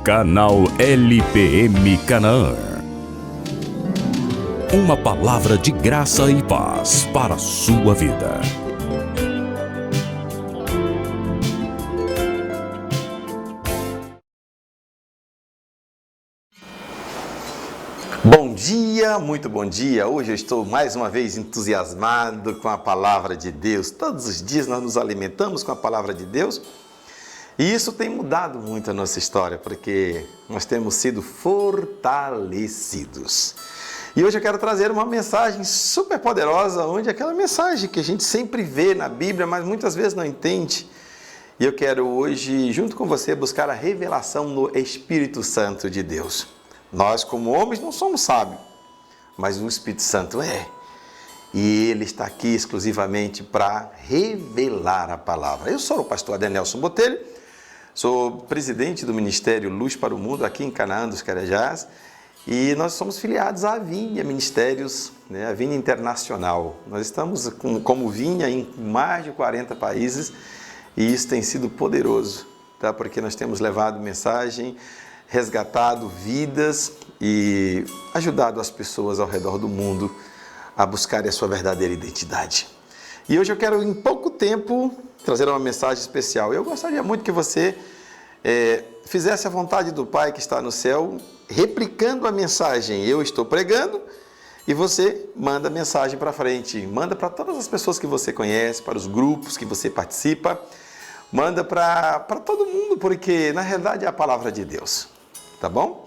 Canal LPM Canaã. Uma palavra de graça e paz para a sua vida. Bom dia, muito bom dia. Hoje eu estou mais uma vez entusiasmado com a palavra de Deus. Todos os dias nós nos alimentamos com a palavra de Deus. E isso tem mudado muito a nossa história, porque nós temos sido fortalecidos. E hoje eu quero trazer uma mensagem super poderosa, onde é aquela mensagem que a gente sempre vê na Bíblia, mas muitas vezes não entende. E eu quero hoje, junto com você, buscar a revelação no Espírito Santo de Deus. Nós, como homens, não somos sábios, mas o Espírito Santo é. E ele está aqui exclusivamente para revelar a palavra. Eu sou o pastor Adenelson Botelho, sou presidente do Ministério Luz para o Mundo aqui em Canaã dos Carajás, e nós somos filiados à Vinha Ministérios, a Vinha Internacional. Nós estamos como Vinha em mais de 40 países e isso tem sido poderoso, tá? Porque nós temos levado mensagem, resgatado vidas e ajudado as pessoas ao redor do mundo a buscarem a sua verdadeira identidade. E hoje eu quero, em pouco tempo, trazer uma mensagem especial. Eu gostaria muito que você fizesse a vontade do Pai que está no céu, replicando a mensagem. Eu estou pregando e você manda a mensagem para frente. Manda para todas as pessoas que você conhece, para os grupos que você participa. Manda para todo mundo, porque na realidade é a palavra de Deus. Tá bom?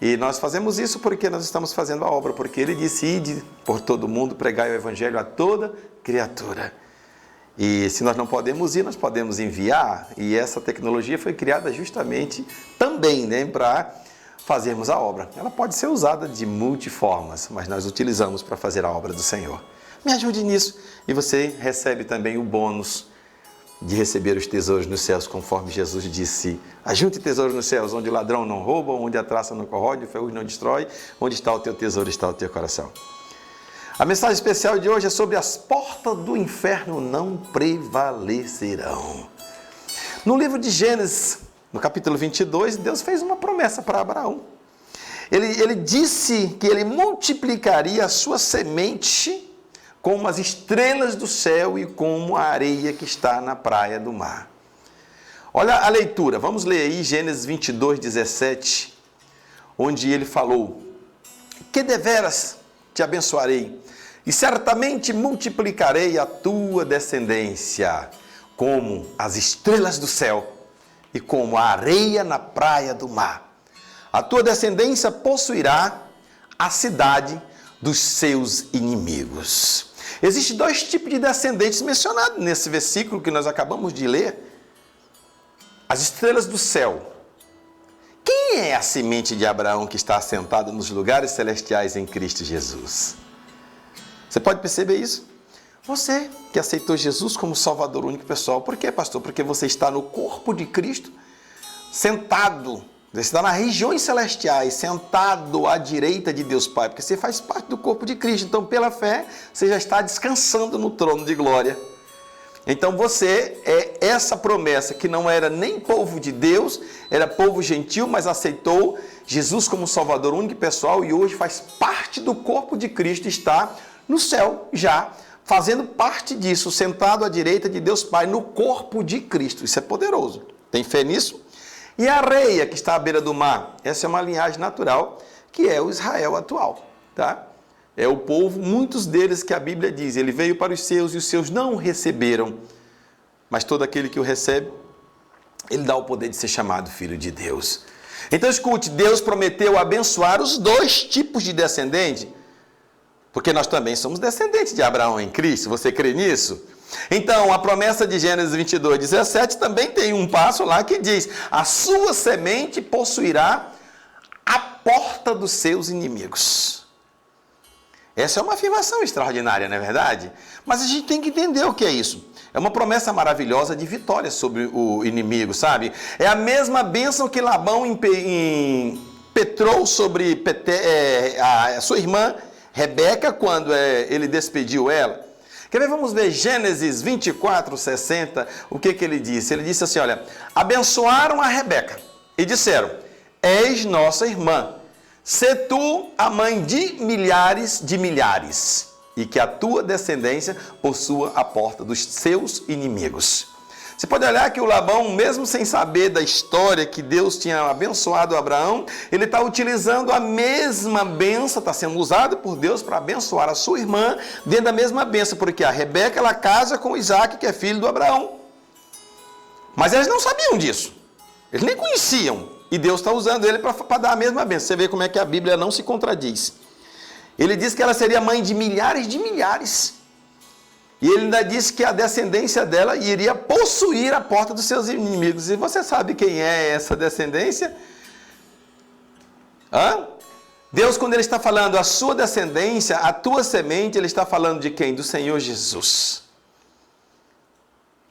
E nós fazemos isso porque nós estamos fazendo a obra, porque ele disse: ide por todo mundo, pregai o evangelho a toda criatura. E se nós não podemos ir, nós podemos enviar, e essa tecnologia foi criada justamente também, para fazermos a obra. Ela pode ser usada de multiformas, mas nós utilizamos para fazer a obra do Senhor. Me ajude nisso e você recebe também o bônus de receber os tesouros nos céus, conforme Jesus disse: ajunte tesouros nos céus, onde o ladrão não rouba, onde a traça não corrói, o ferrugem não destrói, onde está o teu tesouro, está o teu coração. A mensagem especial de hoje é sobre as portas do inferno não prevalecerão. No livro de Gênesis, no capítulo 22, Deus fez uma promessa para Abraão. Ele disse que ele multiplicaria a sua semente como as estrelas do céu e como a areia que está na praia do mar. Olha a leitura, vamos ler aí Gênesis 22, 17, onde ele falou: que deveras te abençoarei, e certamente multiplicarei a tua descendência, como as estrelas do céu e como a areia na praia do mar. A tua descendência possuirá a cidade dos seus inimigos. Existem dois tipos de descendentes mencionados nesse versículo que nós acabamos de ler. As estrelas do céu. Quem é a semente de Abraão que está assentada nos lugares celestiais em Cristo Jesus? Você pode perceber isso? Você que aceitou Jesus como Salvador único pessoal. Por quê, pastor? Porque você está no corpo de Cristo, sentado. Você está nas regiões celestiais, sentado à direita de Deus Pai, porque você faz parte do corpo de Cristo. Então, pela fé, você já está descansando no trono de glória. Então, você é essa promessa que não era nem povo de Deus, era povo gentil, mas aceitou Jesus como Salvador único e pessoal e hoje faz parte do corpo de Cristo, está no céu já, fazendo parte disso, sentado à direita de Deus Pai, no corpo de Cristo. Isso é poderoso. Tem fé nisso? E a areia que está à beira do mar, essa é uma linhagem natural, que é o Israel atual, tá? É o povo, muitos deles que a Bíblia diz, ele veio para os seus e os seus não o receberam, mas todo aquele que o recebe, ele dá o poder de ser chamado filho de Deus. Então escute, Deus prometeu abençoar os dois tipos de descendente, porque nós também somos descendentes de Abraão em Cristo, você crê nisso? Então, a promessa de Gênesis 22, 17 também tem um passo lá que diz: a sua semente possuirá a porta dos seus inimigos. Essa é uma afirmação extraordinária, não é verdade? Mas a gente tem que entender o que é isso. É uma promessa maravilhosa de vitória sobre o inimigo, sabe? É a mesma bênção que Labão impetrou sobre a sua irmã Rebeca quando ele despediu ela. Quer ver? Vamos ver Gênesis 24, 60, o que ele disse? Ele disse assim, olha, abençoaram a Rebeca e disseram, és nossa irmã. Sê tu a mãe de milhares, e que a tua descendência possua a porta dos seus inimigos. Você pode olhar que o Labão, mesmo sem saber da história que Deus tinha abençoado Abraão, ele está utilizando a mesma bênção, está sendo usado por Deus para abençoar a sua irmã dentro da mesma bênção, porque a Rebeca, ela casa com Isaac, que é filho do Abraão. Mas eles não sabiam disso, eles nem conheciam, e Deus está usando ele para dar a mesma bênção. Você vê como é que a Bíblia não se contradiz. Ele diz que ela seria mãe de milhares. E ele ainda disse que a descendência dela iria possuir a porta dos seus inimigos. E você sabe quem é essa descendência? Deus, quando ele está falando a sua descendência, a tua semente, ele está falando de quem? Do Senhor Jesus.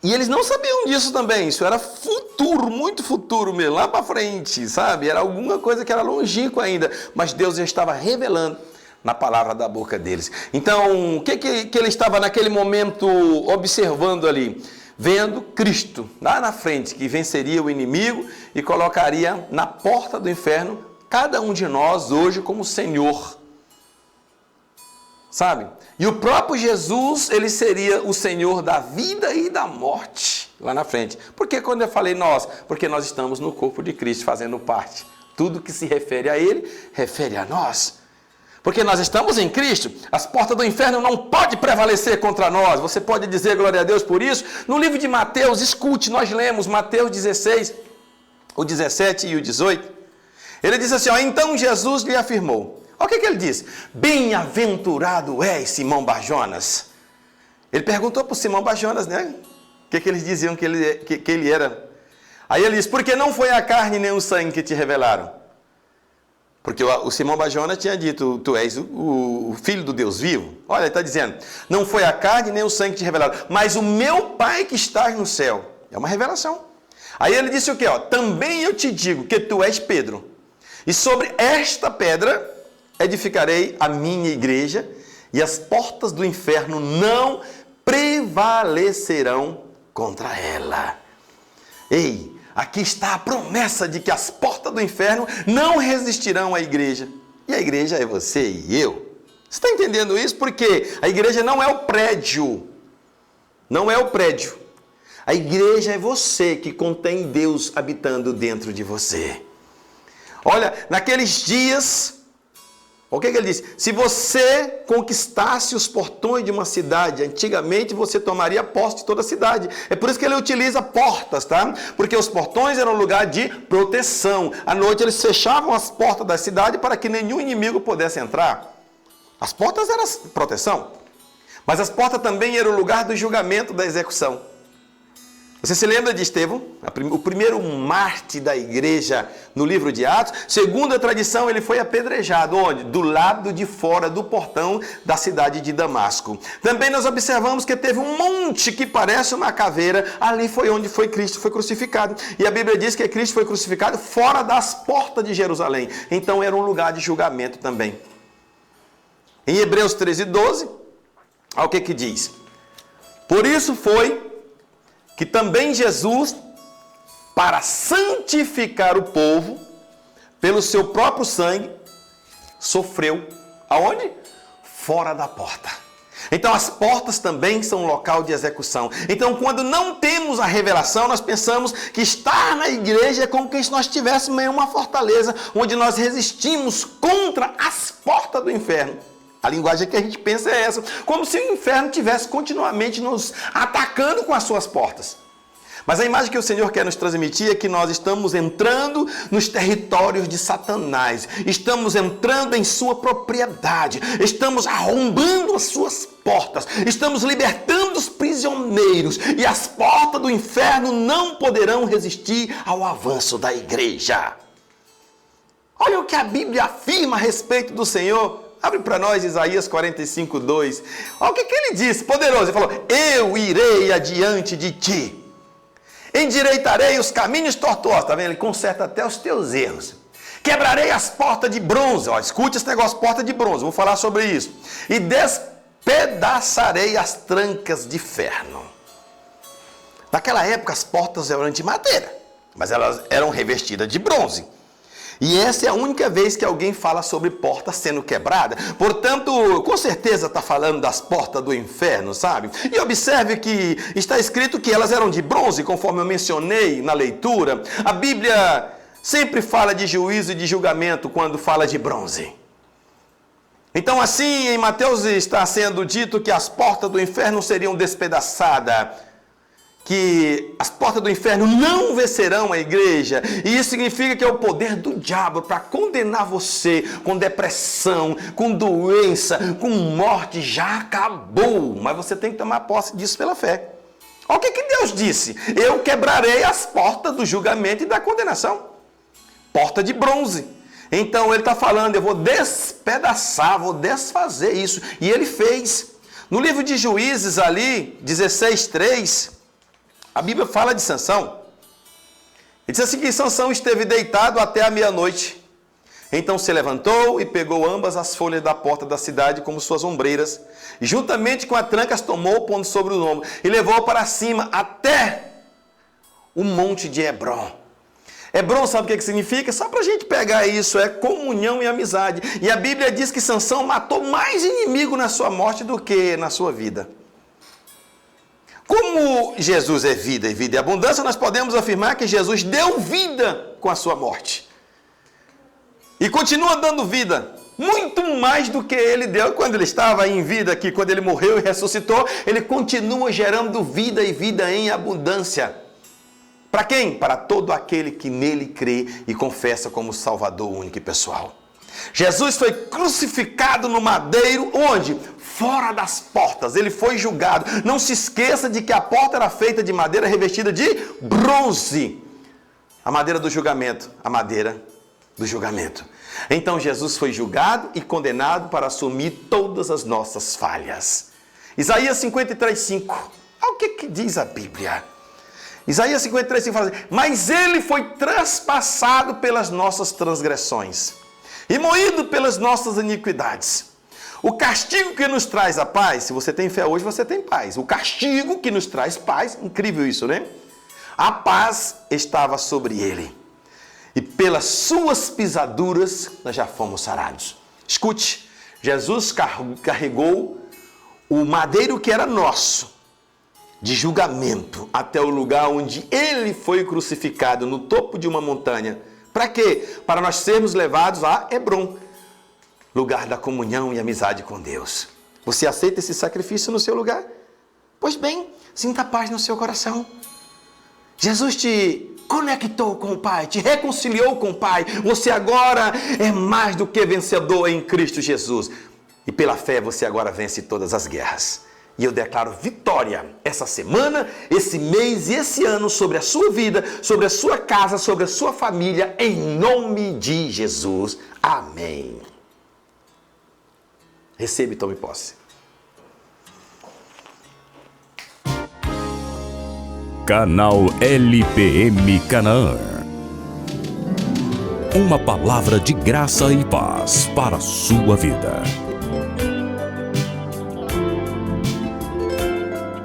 E eles não sabiam disso também. Isso era futuro, muito futuro mesmo, lá para frente, sabe? Era alguma coisa que era longínquo ainda. Mas Deus já estava revelando na palavra da boca deles. Então, o que ele estava naquele momento observando ali? Vendo Cristo lá na frente, que venceria o inimigo e colocaria na porta do inferno cada um de nós hoje como Senhor. Sabe? E o próprio Jesus, ele seria o Senhor da vida e da morte lá na frente. Por que quando eu falei nós? Porque nós estamos no corpo de Cristo fazendo parte. Tudo que se refere a ele, refere a nós. Porque nós estamos em Cristo, as portas do inferno não podem prevalecer contra nós. Você pode dizer glória a Deus por isso? No livro de Mateus, escute, nós lemos Mateus 16, o 17 e o 18. Ele diz assim, então Jesus lhe afirmou. Olha o que ele diz. Bem-aventurado és, Simão Barjonas. Ele perguntou para o Simão Barjonas, né? O que eles diziam que ele era. Aí ele diz, porque não foi a carne nem o sangue que te revelaram. Porque o Simão Barjonas tinha dito, tu és o filho do Deus vivo. Olha, ele está dizendo, não foi a carne nem o sangue que te revelaram, mas o meu Pai que está no céu. É uma revelação. Aí ele disse o quê? Também eu te digo que tu és Pedro. E sobre esta pedra edificarei a minha igreja, e as portas do inferno não prevalecerão contra ela. Ei! Aqui está a promessa de que as portas do inferno não resistirão à igreja. E a igreja é você e eu. Você está entendendo isso? Porque a igreja não é o prédio. Não é o prédio. A igreja é você que contém Deus habitando dentro de você. Olha, naqueles dias, o que ele disse? Se você conquistasse os portões de uma cidade, antigamente você tomaria posse de toda a cidade. É por isso que ele utiliza portas, tá? Porque os portões eram um lugar de proteção. À noite eles fechavam as portas da cidade para que nenhum inimigo pudesse entrar. As portas eram proteção. Mas as portas também eram o lugar do julgamento, da execução. Você se lembra de Estevão, o primeiro mártir da igreja no livro de Atos? Segundo a tradição, ele foi apedrejado. Onde? Do lado de fora do portão da cidade de Damasco. Também nós observamos que teve um monte que parece uma caveira. Ali foi onde Cristo foi crucificado. E a Bíblia diz que Cristo foi crucificado fora das portas de Jerusalém. Então era um lugar de julgamento também. Em Hebreus 13:12, olha o que diz. Por isso foi que também Jesus, para santificar o povo, pelo seu próprio sangue, sofreu, aonde? Fora da porta. Então as portas também são um local de execução. Então quando não temos a revelação, nós pensamos que estar na igreja é como se nós estivéssemos em uma fortaleza, onde nós resistimos contra as portas do inferno. A linguagem que a gente pensa é essa, como se o inferno estivesse continuamente nos atacando com as suas portas. Mas a imagem que o Senhor quer nos transmitir é que nós estamos entrando nos territórios de Satanás, estamos entrando em sua propriedade, estamos arrombando as suas portas, estamos libertando os prisioneiros, e as portas do inferno não poderão resistir ao avanço da igreja. Olha o que a Bíblia afirma a respeito do Senhor. Abre para nós Isaías 45:2. Olha o que ele disse, poderoso. Ele falou, eu irei adiante de ti, endireitarei os caminhos tortuosos. Está vendo? Ele conserta até os teus erros. Quebrarei as portas de bronze. Ó, escute esse negócio, porta de bronze. Vou falar sobre isso. E despedaçarei as trancas de ferro. Naquela época as portas eram de madeira, mas elas eram revestidas de bronze. E essa é a única vez que alguém fala sobre porta sendo quebrada. Portanto, com certeza está falando das portas do inferno, sabe? E observe que está escrito que elas eram de bronze, conforme eu mencionei na leitura. A Bíblia sempre fala de juízo e de julgamento quando fala de bronze. Então, assim, em Mateus está sendo dito que as portas do inferno seriam despedaçadas, que as portas do inferno não vencerão a igreja, e isso significa que é o poder do diabo para condenar você com depressão, com doença, com morte, já acabou, mas você tem que tomar posse disso pela fé. Olha o que Deus disse: eu quebrarei as portas do julgamento e da condenação, porta de bronze. Então ele está falando, eu vou despedaçar, vou desfazer isso, e ele fez. No livro de Juízes ali, 16:3, a Bíblia fala de Sansão. Ele diz assim que Sansão esteve deitado até a meia-noite. Então se levantou e pegou ambas as folhas da porta da cidade como suas ombreiras, e juntamente com a tranca as tomou, pondo sobre o ombro, e levou para cima até o monte de Hebrom. Hebrom, sabe o que significa? Só para a gente pegar isso, é comunhão e amizade. E a Bíblia diz que Sansão matou mais inimigo na sua morte do que na sua vida. Como Jesus é vida e vida é abundância, nós podemos afirmar que Jesus deu vida com a sua morte. E continua dando vida, muito mais do que ele deu quando ele estava em vida aqui, quando ele morreu e ressuscitou, ele continua gerando vida e vida em abundância. Para quem? Para todo aquele que nele crê e confessa como Salvador único e pessoal. Jesus foi crucificado no madeiro, onde? Fora das portas, ele foi julgado. Não se esqueça de que a porta era feita de madeira revestida de bronze. A madeira do julgamento, a madeira do julgamento. Então Jesus foi julgado e condenado para assumir todas as nossas falhas. Isaías 53:5. Olha o que diz a Bíblia. Isaías 53:5 fala assim: mas ele foi traspassado pelas nossas transgressões e moído pelas nossas iniquidades. O castigo que nos traz a paz, se você tem fé hoje, você tem paz. O castigo que nos traz paz, incrível isso, né? A paz estava sobre ele. E pelas suas pisaduras nós já fomos sarados. Escute, Jesus carregou o madeiro que era nosso, de julgamento, até o lugar onde ele foi crucificado, no topo de uma montanha. Para quê? Para nós sermos levados a Hebrom, lugar da comunhão e amizade com Deus. Você aceita esse sacrifício no seu lugar? Pois bem, sinta paz no seu coração. Jesus te conectou com o Pai, te reconciliou com o Pai. Você agora é mais do que vencedor em Cristo Jesus. E pela fé você agora vence todas as guerras. E eu declaro vitória essa semana, esse mês e esse ano sobre a sua vida, sobre a sua casa, sobre a sua família, em nome de Jesus. Amém. Receba e tome posse. Canal LPM Canaã. Uma palavra de graça e paz para a sua vida.